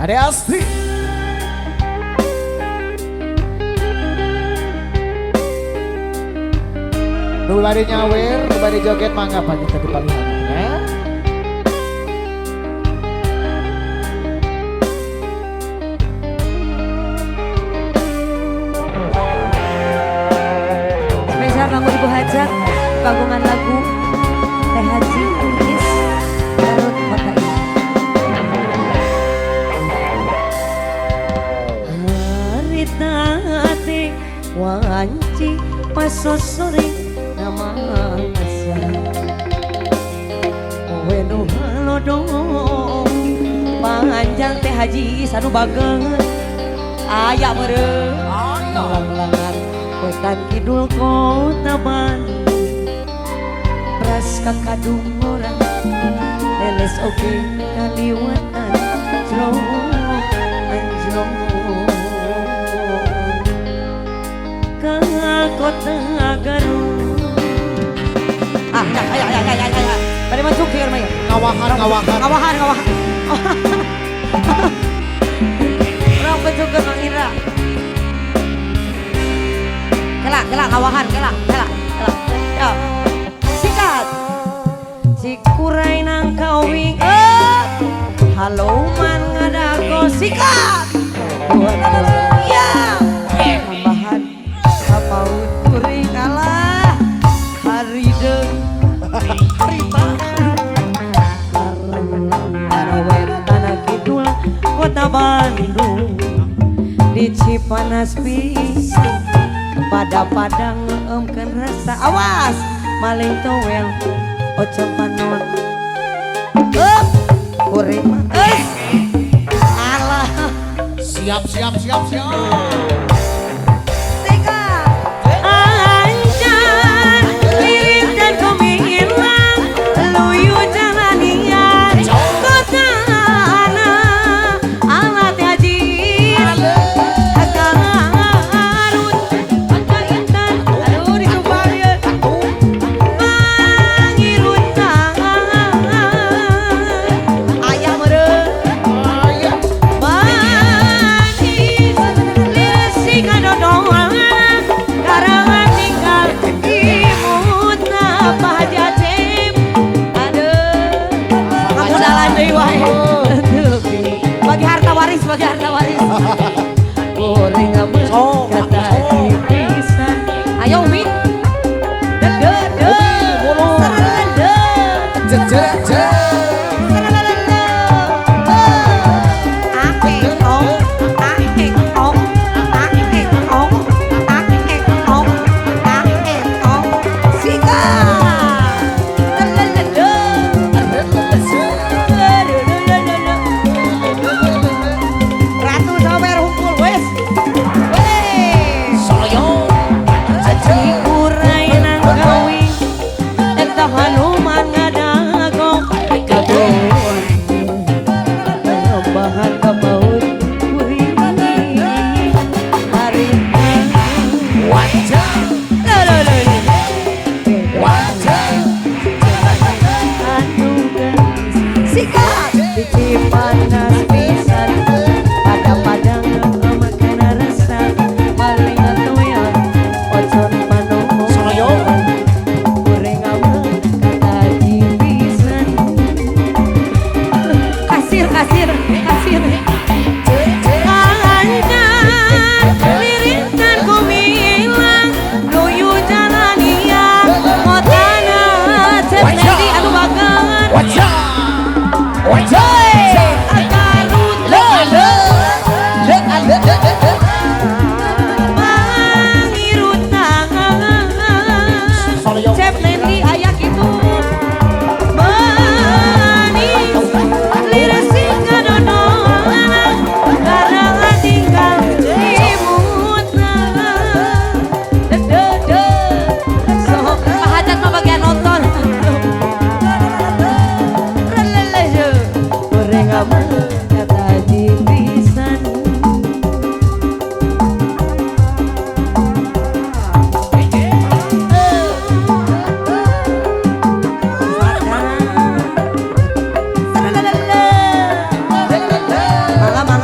Ade Asti. Nu bade nyawer, nu bade joget mangga pagi tadi palihan ya. Spesial kanggo Ibu Hajat, kagungan lagu Teh Haji Is Garut Kota ini. Harita hati wanci pasosori nama asa weno halodong panjang Teh Haji Is anu bageng aya meureun lang-langan wetan kidul kota Bandung pras kakadung orang leles oge kaliwatan jlong anjlong ka kota Garut. Ah, ya. Bari masuk ke rumah ya. Ngawahan. Orang pencukeun Mang Indra. Kela ngawahan, kela. Ya. Sikat. Cikurai nang kawing. Halo man ngadago sikat. Ya. Tambahan kapaut kuring kalah. Harideung. Rita. Arawen tanah kidul kota Bandung. Di Cipanas pisan pada padang ngeemkeun rasa awas maling towel ocon panon kuring mah alah Siap. Tika ancan lirik dan kumilang luyu jalanian kota ala Teh Haji Garut Kota Intan aduh disumpah ya mangirutang aya meureun manis lesi kadodong karangan tinggal imutna Pak Haji Acep aduh ngamodalan deui wae bagi harta waris goreng abang kata dipisan ayo Umi Ratu sawer hunkul wes. Cikurai nang kawing eta Hanuman ngadago kadoan bahan kapaut kuring hari Wajah. sikat di Cipanas pisan pada padang makan rasa maling toyan ocon panon goreng abang kata dipisan kasir anjan liritan kumilang luyu jalanian motana cendendi anu bagangan Cep Nendi aya kitu manis liresi kadodong karangan tinggal imutna sok Pak Hajat mah bagian nonton goreng abang kata dipisan mangga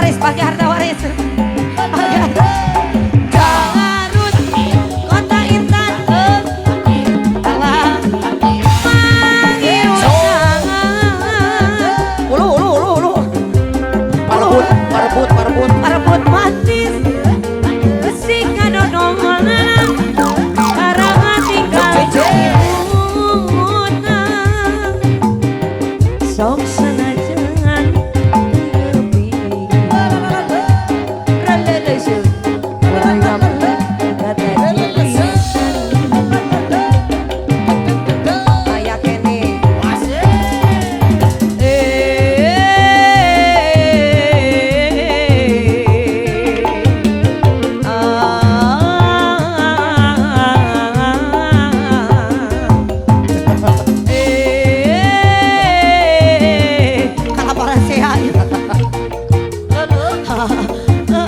waris, pakai harta waris. Garut, kota intan, alah manggil jangan. Ulu. Parebut manis, si kadodongan, karangan tinggal jauh. Sok senajan lebih relation orang kamu kata kayak kene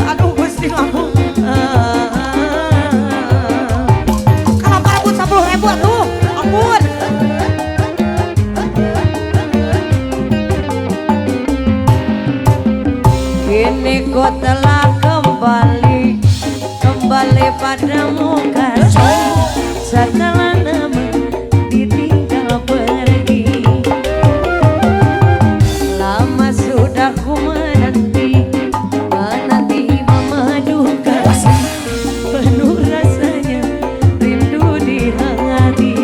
aduh gusti aku kalau parabut 10.000 tuh ampun kini kau telah kembali padamu kasih setelah nama ditinggal pergi lama sudah ku menanti memadukan penuh rasanya rindu di hati.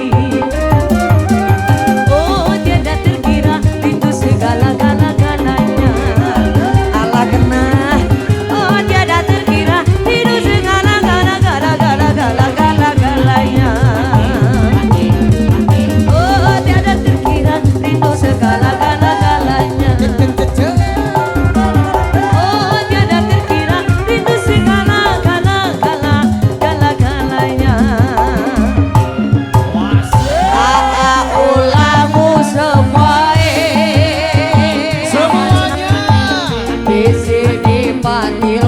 Oh tiada terkira rindu segala-galanya Allah kena. Oh tiada terkira rindu segala-galanya. Oh tiada terkira rindu segala-galanya. Oh tiada terkira rindu segala-galanya. Ulamu semuanya di sini panggil